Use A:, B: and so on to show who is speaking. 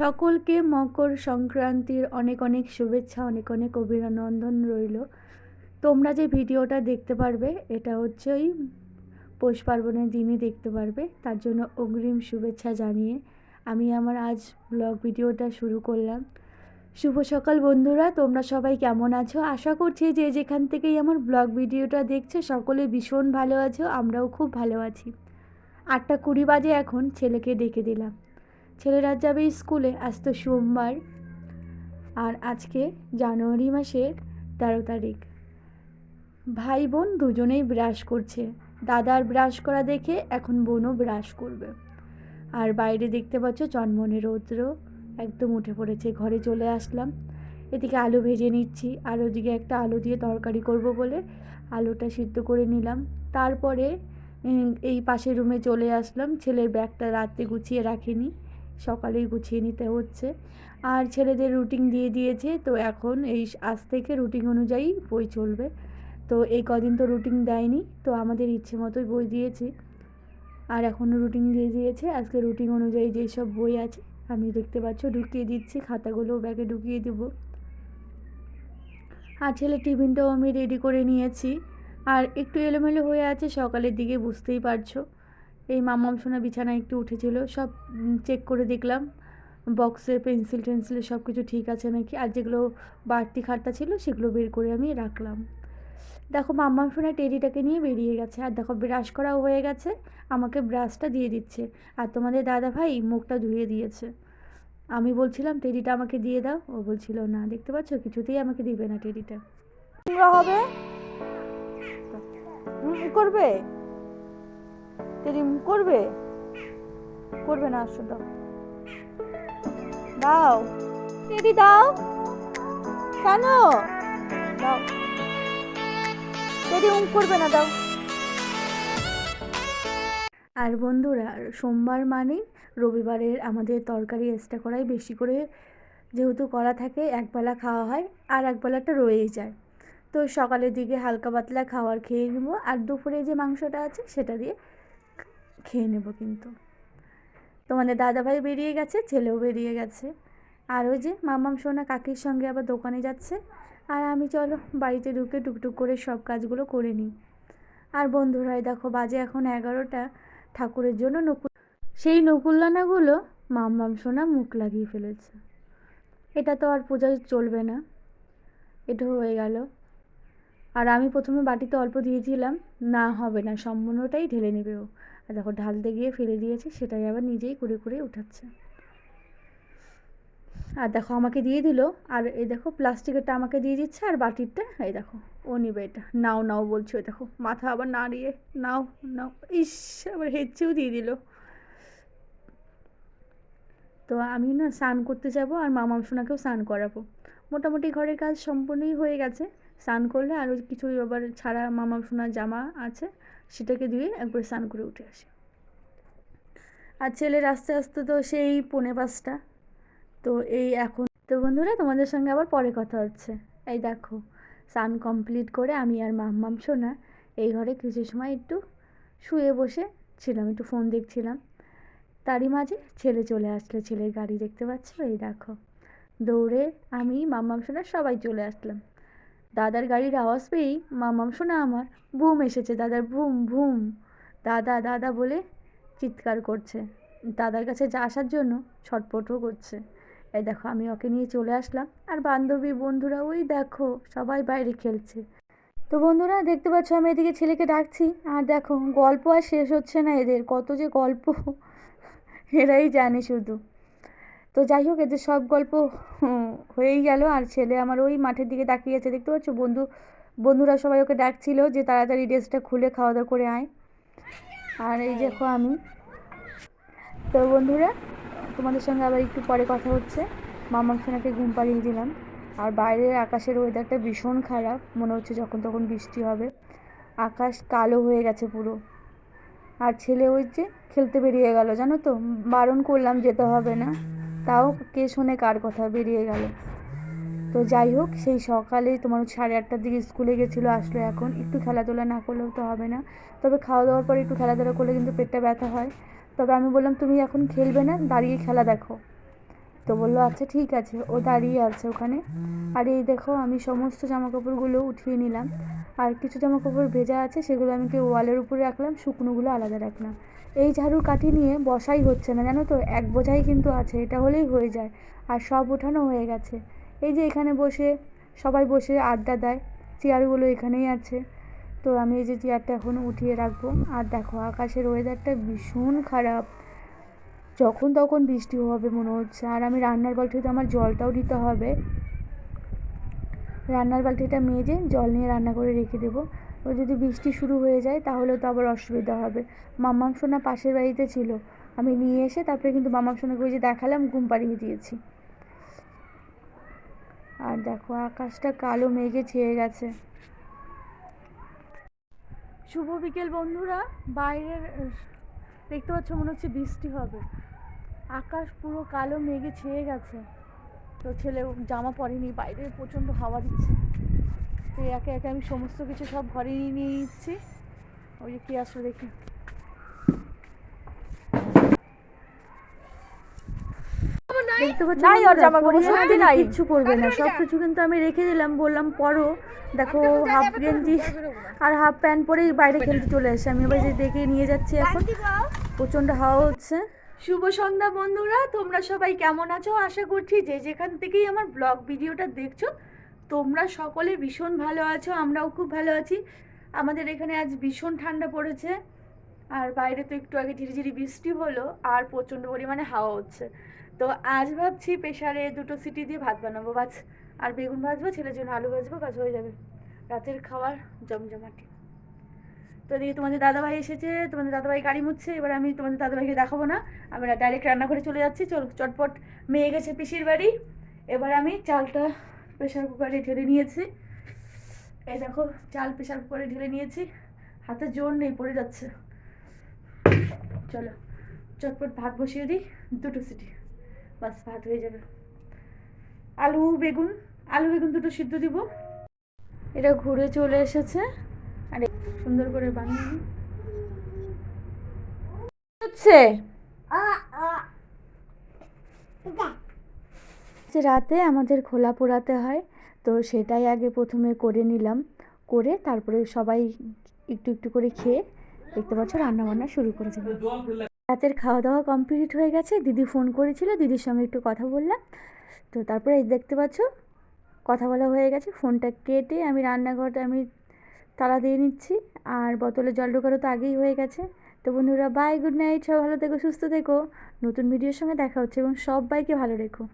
A: সকলকে মকর সংক্রান্তির অনেক অনেক শুভেচ্ছা, অনেক অনেক অভিনন্দন রইল। তোমরা যে ভিডিওটা দেখতে পারবে এটা হচ্ছে ওই পৌষ পার্বণের দিনই দেখতে পারবে, তার জন্য অগ্রিম শুভেচ্ছা জানিয়ে আমি আমার আজ ব্লগ ভিডিওটা শুরু করলাম। শুভ সকাল বন্ধুরা, তোমরা সবাই কেমন আছো? আশা করছি যে যেখান থেকেই আমার ব্লগ ভিডিওটা দেখছো সকলে ভীষণ ভালো আছো, আমরাও খুব ভালো আছি। 8:20 বাজে এখন, ছেলেকে ডেকে দিলাম। ছেলের আজ যাবে স্কুলে, আজ তো সোমবার আর আজকে জানুয়ারি মাসের 13 তারিখ। ভাই বোন দুজনেই ব্রাশ করছে, দাদার ব্রাশ করা দেখে এখন বোনও ব্রাশ করবে। আর বাইরে দেখতে পাচ্ছ চনমনে রৌদ্র একদম উঠে পড়েছে। ঘরে চলে আসলাম, এদিকে আলু ভেজে নিচ্ছি আর ওদিকে একটা আলু দিয়ে তরকারি করব বলে আলুটা সিদ্ধ করে নিলাম। তারপরে এই পাশের রুমে চলে আসলাম, ছেলের ব্যাগটা রাতে গুছিয়ে রাখিনি, সকালেই গুছিয়ে নিতে হচ্ছে। আর ছেলেদের রুটিন দিয়ে দিয়েছে, তো এখন এই আজ থেকে রুটিন অনুযায়ী বই চলবে। তো এই কদিন তো রুটিন দেয়নি, তো আমাদের ইচ্ছে মতোই বই দিয়েছে। আর এখনও রুটিন দিয়ে দিয়েছে, আজকে রুটিন অনুযায়ী যেই সব বই আছে আমি দেখতে পাচ্ছ ঢুকিয়ে দিচ্ছি, খাতাগুলো ব্যাগে ঢুকিয়ে দেবো। আর ছেলের টিফিনটাও আমি রেডি করে নিয়েছি। আর একটু এলোমেলো হয়ে আছে সকালের দিকে, বুঝতেই পারছো। এই মাম্মাম সোনা বিছানায় একটু উঠেছিল, সব চেক করে দেখলাম বক্সে পেন্সিল টেন্সিলে সব কিছু ঠিক আছে নাকি। আর যেগুলো বাড়তি খাটটা ছিল সেগুলো বের করে আমি রাখলাম। দেখো মাম্মাম সোনা টেডিটাকে নিয়ে বেরিয়ে গেছে। আর দেখো ব্রাশ করাও হয়ে গেছে, আমাকে ব্রাশটা দিয়ে দিচ্ছে। আর তোমাদের দাদা ভাই মুখটা ধুয়ে দিয়েছে। আমি বলছিলাম টেডিটা আমাকে দিয়ে দাও, ও বলছিল না। দেখতে পাচ্ছ কিছুতেই আমাকে দিবে না টেডিটা। হবে করবে টেডি করবে করবে না, আসো দাও দাও টেডি দাও, কেন দাও টেডি করবে না, দাও। আর বন্ধুরা সোমবার মানেই রবিবারের আমাদের তরকারি এক্সট্রা করাই বেশি করে, যেহেতু করা থাকে একবেলা খাওয়া হয় আর একবেলাটা রয়েই যায়। তো সকালের দিকে হালকা পাতলা খাবার খেয়ে নেব, আর দুপুরে যে মাংসটা আছে সেটা দিয়ে খেয়ে নেব। কিন্তু তোমাদের দাদাভাই বেরিয়ে গেছে, ছেলেও বেরিয়ে গেছে। আর ওই যে মামাম সোনা কাকির সঙ্গে আবার দোকানে যাচ্ছে। আর আমি চলো বাড়িতে ঢুকে টুকটুক করে সব কাজগুলো করে নিই। আর বন্ধুরাই দেখো বাজে এখন 11টা, ঠাকুরের জন্য সেই নকুলদানাগুলো মাম্মাম সোনা মুখ লাগিয়ে ফেলেছে। এটা তো আর পূজায় চলবে না, এটা হয়ে গেল। আর আমি প্রথমে বাটিতে অল্প দিয়েছিলাম, না হবে না, সম্পূর্ণটাই ঢেলে নেবে ও। আর দেখো ঢালতে গিয়ে ফেলে দিয়েছে, সেটাই আবার নিজেই করে করে উঠাচ্ছে। আর দেখো আমাকে দিয়ে দিল, আর এই দেখো প্লাস্টিকেরটা আমাকে দিয়ে দিচ্ছে, আর বাটিরটা এই দেখো ও নেবে। এটা নাও নাও বলছো, দেখো মাথা আবার নাড়িয়ে নাও নাও, ইস আবার হেঁচেও দিয়ে দিল। তো আমি না স্নান করতে যাব, আর মামাম সোনাকেও স্নান করাবো। মোটামুটি ঘরের কাজ সম্পূর্ণই হয়ে গেছে। স্নান করলে আরও কিছু আবার ছাড়া মামাম সোনার জামা আছে, সেটাকে ধুয়ে একবার স্নান করে উঠে আসি। আর ছেলের আস্তে আস্তে তো সেই 4:45। তো এই এখন তো বন্ধুরা তোমাদের সঙ্গে আবার পরে কথা হচ্ছে। এই দেখো স্নান কমপ্লিট করে আমি আর মাম্মাম সোনা এই ঘরে কিছু সময় একটু শুয়ে বসে ছিলাম, একটু ফোন দেখছিলাম। তারই মাঝে ছেলে চলে আসলো, ছেলের গাড়ি দেখতে পাচ্ছ, এই দেখো। দৌড়ে আমি মাম্মাম সোনা সবাই চলে আসলাম। দাদার গাড়ির আওয়াজ পেয়েই মাম্মাম সোনা আমার বুম এসেছে, দাদার বুম বুম, দাদা দাদা বলে চিৎকার করছে, দাদার কাছে আসার জন্য ছটপটও করছে। এই দেখো আমি ওকে নিয়ে চলে আসলাম, আর বান্ধবী বন্ধুরা ওই দেখো সবাই বাইরে খেলছে। তো বন্ধুরা দেখতে পাচ্ছ আমি এদিকে ছেলেকে ডাকছি, আর দেখো গল্প আর শেষ হচ্ছে না এদের, কত যে গল্প এরাই জানে শুধু। তো যাই হোক, এদের সব গল্প হয়েই গেল। আর ছেলে আমার ওই মাঠের দিকে তাকিয়ে আছে, দেখতে পাচ্ছ। বন্ধুরা সবাই ওকে ডাকছিল যে তাড়াতাড়ি ড্রেসটা খুলে খাওয়া দাওয়া করে আয়। আর এই দেখো আমি, তো বন্ধুরা তোমাদের সঙ্গে আবার একটু পরে কথা হচ্ছে। মামাম সোনাকে ঘুম পাড়িয়ে দিলাম। আর বাইরের আকাশের ওয়েদারটা ভীষণ খারাপ, মনে হচ্ছে যখন তখন বৃষ্টি হবে। আকাশ কালো হয়ে গেছে পুরো। আর ছেলে ওই যে খেলতে বেরিয়ে গেল, জানো তো, বারণ করলাম যেতে হবে না, তাও কে শোনে কার কথা, বেরিয়ে গেল। তো যাই হোক, সেই সকালে তোমার 8:30টার দিকে স্কুলে গেছিলো, আসলো এখন। একটু খেলাধুলা না করলেও তো হবে না, তবে খাওয়া দাওয়ার পরে একটু খেলাধুলা করলে কিন্তু পেটটা ব্যথা হয়। তবে আমি বললাম তুমি এখন খেলবে না, দাঁড়িয়ে খেলা দেখো। তো তো বললো আচ্ছা ঠিক আছে, ও দাঁড়িয়ে আছে ওখানে। আর এই দেখো আমি সমস্ত জামাকাপড়গুলো উঠিয়ে নিলাম, আর কিছু জামাকাপড় ভেজা আছে সেগুলো আমি ওয়ালের উপরে রাখলাম, শুকনোগুলো আলাদা রাখলাম। এই ঝাড়ুর কাঠি নিয়ে বসাই হচ্ছে না জানো তো, এক বোঝাই কিন্তু আছে, এটা হলেই হয়ে যায়। আর সব ওঠানো হয়ে গেছে, এই যে এখানে বসে সবাই বসে আড্ডা দেয়, চেয়ারগুলো এখানেই আছে। তো আমি এই যে চেয়ারটা এখন উঠিয়ে রাখবো। আর দেখো আকাশের ওয়েদারটা ভীষণ খারাপ, যখন তখন বৃষ্টি হবে মনে হচ্ছে। আর আমি রান্নার বালতিতে আমার জলটাও দিতে হবে, রান্নার বালতিটা মেজে জল নিয়ে রান্না করে রেখে দেবো। ও যদি বৃষ্টি শুরু হয়ে যায় তাহলে তো আবার অসুবিধা হবে। মাম্মাম সোনা পাশের বাড়িতে ছিল, আমি নিয়ে এসে তারপরে কিন্তু মাম্মাম সোনাকে ওই যে দেখালাম ঘুম পাড়িয়ে দিয়েছি। আর দেখো আকাশটা কালো মেঘে ছেয়ে গেছে। শুভ বিকেল বন্ধুরা, বাইরের দেখতে পাচ্ছ মনে হচ্ছে বৃষ্টি হবে, আকাশ পুরো কালো মেঘে ছেয়ে গেছে। তো ছেলে জামা পরেনি, বাইরে প্রচণ্ড হাওয়া দিচ্ছে। তো একে একে আমি সমস্ত কিছু সব ঘরে নিয়ে নিচ্ছি। ওই যে কি আসলে দেখি, দেখতে পাচ্ছি কিচ্ছু করবে না, সব কিছু কিন্তু আমি রেখে দিলাম, বললাম পরো। দেখো হাফ গেঞ্জি আর হাফ প্যান্ট পরেই বাইরে খেলতে চলে এসে আমি এবার যে ডেকে নিয়ে যাচ্ছি, এখন প্রচণ্ড হাওয়া হচ্ছে। শুভ সন্ধ্যা বন্ধুরা, তোমরা সবাই কেমন আছো? আশা করছি যে যেখান থেকেই আমার ব্লগ ভিডিওটা দেখছো তোমরা সকলে ভীষণ ভালো আছো, আমরাও খুব ভালো আছি। আমাদের এখানে আজ ভীষণ ঠান্ডা পড়েছে, আর বাইরে তো একটু আগে ঝিরিঝিরি বৃষ্টি হলো, আর প্রচণ্ড পরিমাণে হাওয়া হচ্ছে। তো আজ ভাবছি প্রেশারে 2টো সিটি দিয়ে ভাত বানাবো, বাস। আর বেগুন ভাজবো, ছেলের জন্য আলু ভাজবো, বাস হয়ে যাবে রাতের খাওয়ার জমজমাটি। তো এদিকে তোমাদের দাদাভাই এসেছে, তোমাদের দাদাভাই গাড়ি মুছছে। এবার আমি তোমাদের দাদাভাইকে দেখাবো না, আমরা ডাইরেক্ট রান্নাঘরে চলে যাচ্ছি। চলো চটপট, মেয়ে গেছে পিসির বাড়ি। এবার আমি চালটা প্রেশার কুকারে ঢেলে নিয়েছি, এই দেখো চাল প্রেশার কুকারে ঢেলে নিয়েছি, হাতে জোর নেই, পড়ে যাচ্ছে। চলো চটপট ভাত বসিয়ে দিই, 2টো সিটি, বাস ভাত হয়ে যাবে। আলু বেগুন 2টো সিদ্ধ দিব। এটা ঘুরে চলে এসেছে, আর সুন্দর করে বানিয়ে হচ্ছে। রাতে আমাদের খোলা পোড়াতে হয়, তো সেটাই আগে প্রথমে করে নিলাম, করে তারপরে সবাই একটু একটু করে খেয়ে দেখতে পাচ্ছ রান্নাবান্না শুরু করেছে। রাতের খাওয়া দাওয়া কমপ্লিট হয়ে গেছে, দিদি ফোন করেছিল, দিদির সঙ্গে একটু কথা বললাম। তো তারপরে দেখতে পাচ্ছ কথা বলা হয়ে গেছে, ফোনটা কেটে আমি রান্নাঘরটা আমি তালা দিয়ে নিচ্ছি, আর বোতলে জল ঢোকানো তো আগেই হয়ে গেছে। তো বন্ধুরা বাই, গুড নাইট, সবাই ভালো থেকো, সুস্থ থেকো, নতুন ভিডিওর সঙ্গে দেখা হচ্ছে, এবং সবাইকে ভালো রেখো।